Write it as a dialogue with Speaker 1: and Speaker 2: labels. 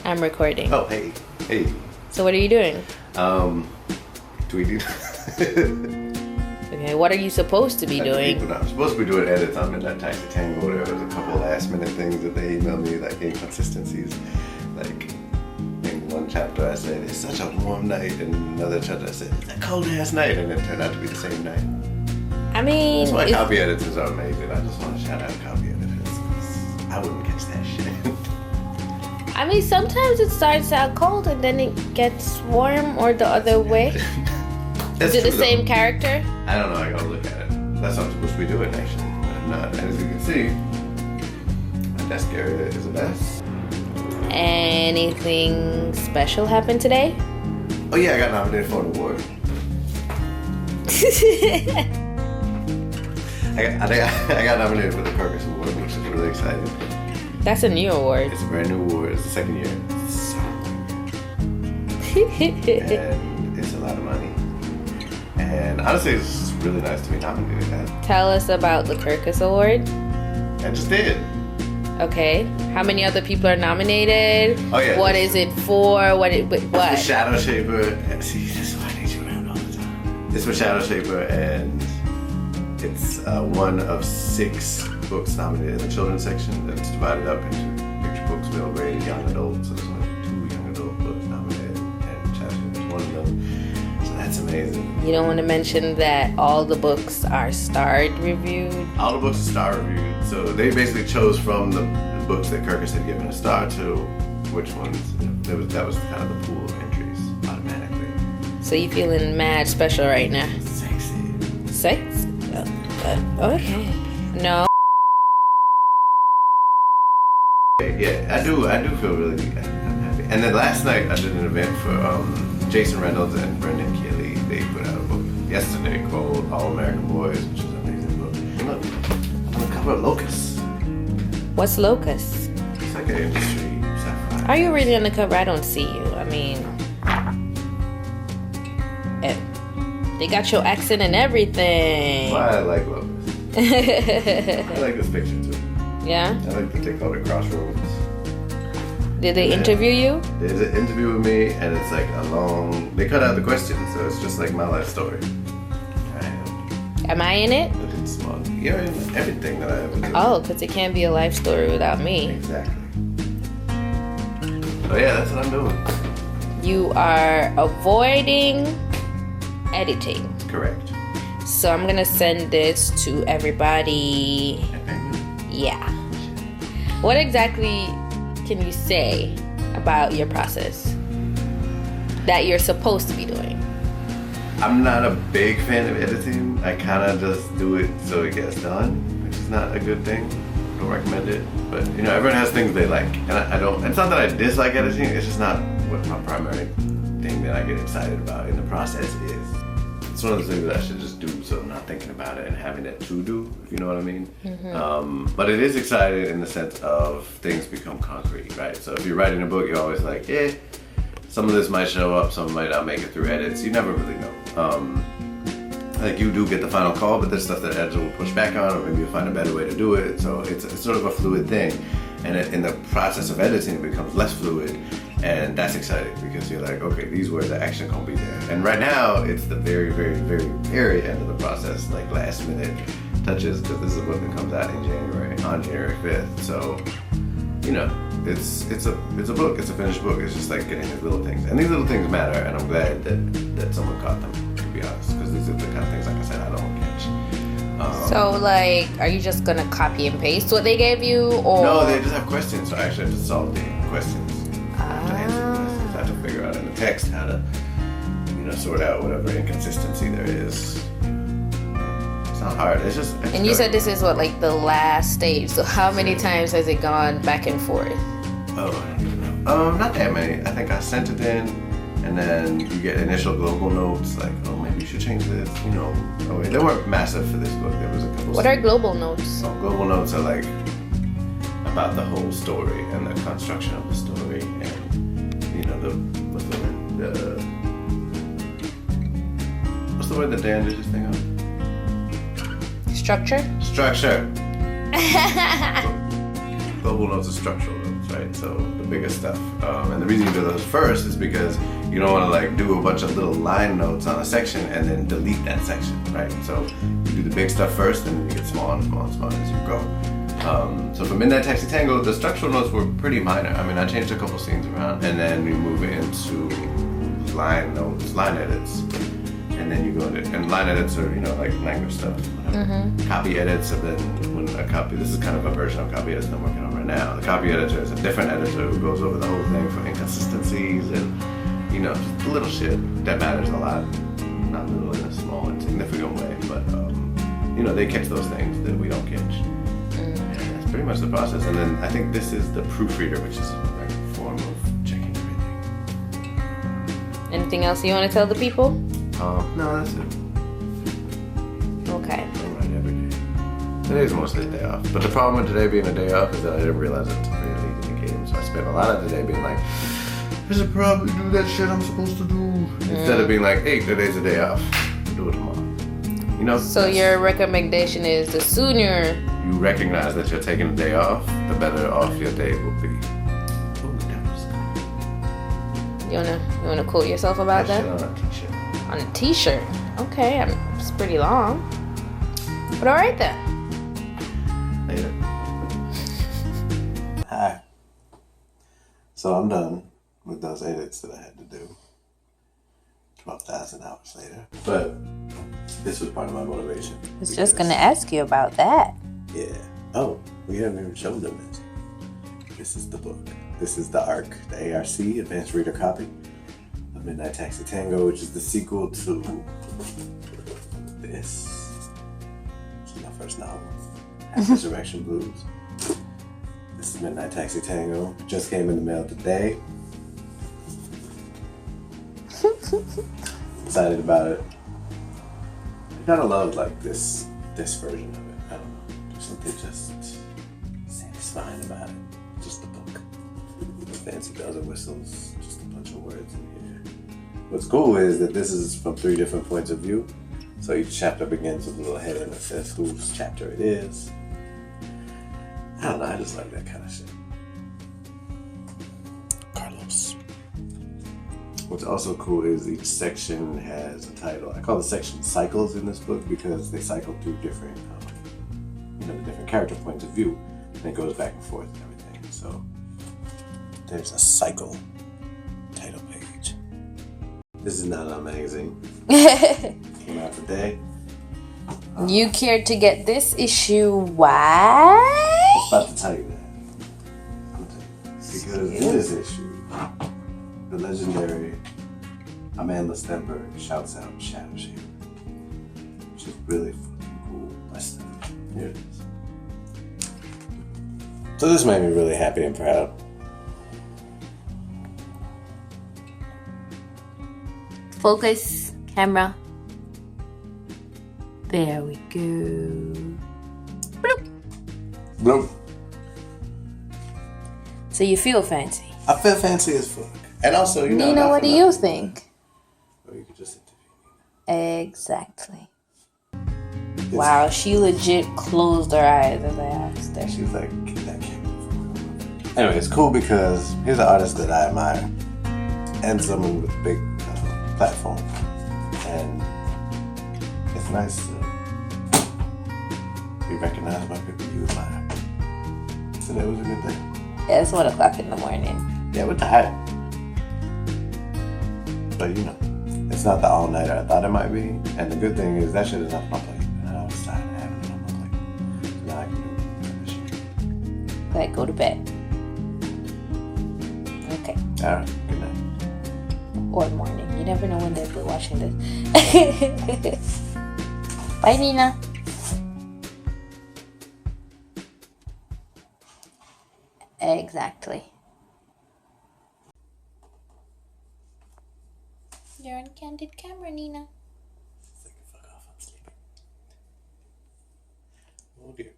Speaker 1: I'm recording.
Speaker 2: Oh, hey. Hey.
Speaker 1: So what are you doing?
Speaker 2: Do we do...
Speaker 1: Okay, what are you supposed to be doing?
Speaker 2: I'm supposed to be doing edits. I'm in that taxi tango. There was a couple last minute things that they emailed me, like inconsistencies. Like, in one chapter I said, it's such a warm night. And in another chapter I said, it's a cold ass night. And it turned out to be the same night.
Speaker 1: I mean...
Speaker 2: That's why copy editors are amazing. I just want to shout out copy editors. I wouldn't catch that shit.
Speaker 1: I mean, sometimes it starts out cold and then it gets warm, or the other way. Is it the same character?
Speaker 2: I don't know. I gotta look at it. That's what I'm supposed to be doing, actually. But I'm not. And as you can see, my desk area is a mess.
Speaker 1: Anything special happened today?
Speaker 2: Oh yeah, I got nominated for an award. I got nominated for the Kirkus Award, which is really exciting.
Speaker 1: That's a new award.
Speaker 2: It's a brand new award. It's the second year. And it's a lot of money. And honestly, it's really nice to be nominated.
Speaker 1: Tell us about the Kirkus Award.
Speaker 2: I just did.
Speaker 1: Okay. How many other people are nominated?
Speaker 2: Oh yeah.
Speaker 1: What is it for? What?
Speaker 2: The Shadow Shaper. See, this is why I need you around all the time. It's for Shadow Shaper, and it's one of 6 books nominated in the children's section. It's divided up into picture books, middle grade, and young adult. So there's only 2 young adult books nominated, and Shadow Shaper is one of them. So that's amazing.
Speaker 1: You don't want to mention that all the books are starred reviewed?
Speaker 2: All the books are star reviewed. So they basically chose from the books that Kirkus had given a star to which ones. That was kind of the pool of entries automatically.
Speaker 1: So you feeling mad special right now?
Speaker 2: Sexy.
Speaker 1: Sex? Okay. No.
Speaker 2: Yeah, I do feel really happy. And then last night I did an event for Jason Reynolds and Brendan Kelly. They put out a book yesterday called All American Boys, which is an amazing book. And look, I'm gonna cover Locust.
Speaker 1: What's Locust?
Speaker 2: It's like an industry sci-fi.
Speaker 1: Are you really on the cover? I don't see you. I mean, they got your accent and everything.
Speaker 2: Well, I like Locust. I like this picture too.
Speaker 1: Yeah?
Speaker 2: I like that they call it Crossroads.
Speaker 1: Did they interview you?
Speaker 2: There's an interview with me, and it's like they cut out the questions, so it's just like my life story.
Speaker 1: Am I in it?
Speaker 2: But it's small. You're in everything that I ever do.
Speaker 1: Oh, because it can't be a life story without me.
Speaker 2: Exactly. Oh yeah, that's what I'm doing.
Speaker 1: You are avoiding editing.
Speaker 2: Correct.
Speaker 1: So I'm going to send this to everybody. Yeah. What exactly can you say about your process that you're supposed to be doing?
Speaker 2: I'm not a big fan of editing. I kind of just do it so it gets done, which is not a good thing. I don't recommend it. But, everyone has things they like. And I don't, it's not that I dislike editing, it's just not what my primary thing that I get excited about in the process is. It's one of those things that I should just do so I'm not thinking about it and having it to do, if you know what I mean. Mm-hmm. But it is exciting in the sense of things become concrete, right? So if you're writing a book, you're always like, some of this might show up, some might not make it through edits. You never really know. Like you do get the final call, but there's stuff that editor will push back on, or maybe you'll find a better way to do it. So it's sort of a fluid thing. And in the process of editing, it becomes less fluid. And that's exciting because you're like, okay, these were the action gonna be there. And right now, it's the very, very, very, very end of the process, like last minute touches, because this is what comes out in January, on January 5th. So, it's a book, it's a finished book. It's just like getting these little things. And these little things matter, and I'm glad that someone caught them, to be honest, because these are the kind of things, like I said, I don't catch.
Speaker 1: So, are you just gonna copy and paste what they gave you, or?
Speaker 2: No, they just have questions, so I actually have to solve the questions. I have to answer the questions. I have to figure out in the text how to, sort out whatever inconsistency there is. It's not hard. It's just.
Speaker 1: And you said this is the last stage. So how many times has it gone back and forth?
Speaker 2: Oh, I don't even know. Not that many. I think I sent it in, and then you get initial global notes like, oh, maybe you should change this. Oh, they weren't massive for this book. There was a couple.
Speaker 1: What are global notes?
Speaker 2: Oh, global notes are like about the whole story and the construction of the story, and what's the word that Dan did this thing on? global notes are structural notes, right? So the biggest stuff. And the reason you do those first is because you don't want to like do a bunch of little line notes on a section and then delete that section, right? So you do the big stuff first, and then you get smaller and smaller and smaller as you go. So for Midnight Taxi Tango, the structural notes were pretty minor. I mean, I changed a couple scenes around, and then we move into line notes, line edits, and then you go into, and line edits are, you know, like language stuff, copy edits, and then when a copy, this is kind of a version of copy edits that I'm working on right now. The copy editor is a different editor who goes over the whole thing for inconsistencies and, you know, just the little shit that matters a lot. Not little in a small, insignificant way, but, you know, they catch those things that we don't catch. That's pretty much the process. And then I think this is the proofreader, which is a form of checking everything.
Speaker 1: Anything else you want to tell the people?
Speaker 2: No, that's it.
Speaker 1: Okay.
Speaker 2: I write every day. Today's mostly a day off. But the problem with today being a day off is that I didn't realize it until really late in the game. So I spent a lot of the day being like, I should probably do that shit I'm supposed to do. Instead of being like, hey, today's a day off. Do it tomorrow. You know?
Speaker 1: So your recommendation is the sooner
Speaker 2: you recognize that you're taking a day off, the better off your day will be. Ooh, that was good.
Speaker 1: you wanna quote yourself about that?
Speaker 2: Shit on a t-shirt.
Speaker 1: On a t-shirt. Okay, it's pretty long. But alright then.
Speaker 2: Later. Hi. So I'm done with those edits that I had to do. 12,000 hours later. But this was part of my motivation.
Speaker 3: I was just going to ask you about that.
Speaker 2: Yeah. Oh, we haven't even shown them this. This is the book. This is the ARC, the ARC, Advanced Reader Copy of Midnight Taxi Tango, which is the sequel to this. Which is my first novel, Resurrection Blues. This is Midnight Taxi Tango. Just came in the mail today. Excited about it. I kind of love like this version of it. I don't know. There's something just satisfying about it. Just the book. No fancy bells and whistles. Just a bunch of words in here. What's cool is that this is from 3 different points of view. So each chapter begins with a little heading that says whose chapter it is. I don't know. I just like that kind of shit. Carlos. What's also cool is each section has a title. I call the section cycles in this book because they cycle through different, the different character points of view, and it goes back and forth and everything. So there's a cycle title page. This is not a magazine. Came out today.
Speaker 3: You cared to get this issue. Why?
Speaker 2: I was about to tell you that. I'm telling you. Because in this issue, the legendary Amanda Stenberg shouts out Shadow Shape, which is really fucking cool. Here it is. So this made me really happy and proud.
Speaker 3: Focus, camera. There we go. Bloop.
Speaker 2: Bloop.
Speaker 3: So you feel fancy.
Speaker 2: I feel fancy as fuck. And also,
Speaker 3: Nina,
Speaker 2: not
Speaker 3: what
Speaker 2: for
Speaker 3: do you
Speaker 2: nothing.
Speaker 3: think?
Speaker 2: Or you could just interview
Speaker 3: Exactly.
Speaker 2: me.
Speaker 3: Wow, she legit closed her eyes as I asked her.
Speaker 2: She was like, get that camera. Anyway, it's cool because here's an artist that I admire. And someone with a big platform. And it's nice to be recognized by people you admire. So that was a good thing.
Speaker 3: Yeah, it's 1 o'clock in the morning.
Speaker 2: Yeah, we're tired. But it's not the all-nighter I thought it might be. And the good thing is that shit is off my plate. And I was tired of having it on my plate. So now I can do this shit.
Speaker 3: Like, go to bed. Okay.
Speaker 2: Alright, good night.
Speaker 3: Or morning. You never know when they'll be watching this. Bye, Nina. Exactly. You're on candid camera, Nina.
Speaker 2: Fuck off, I'm sleeping. Oh dear.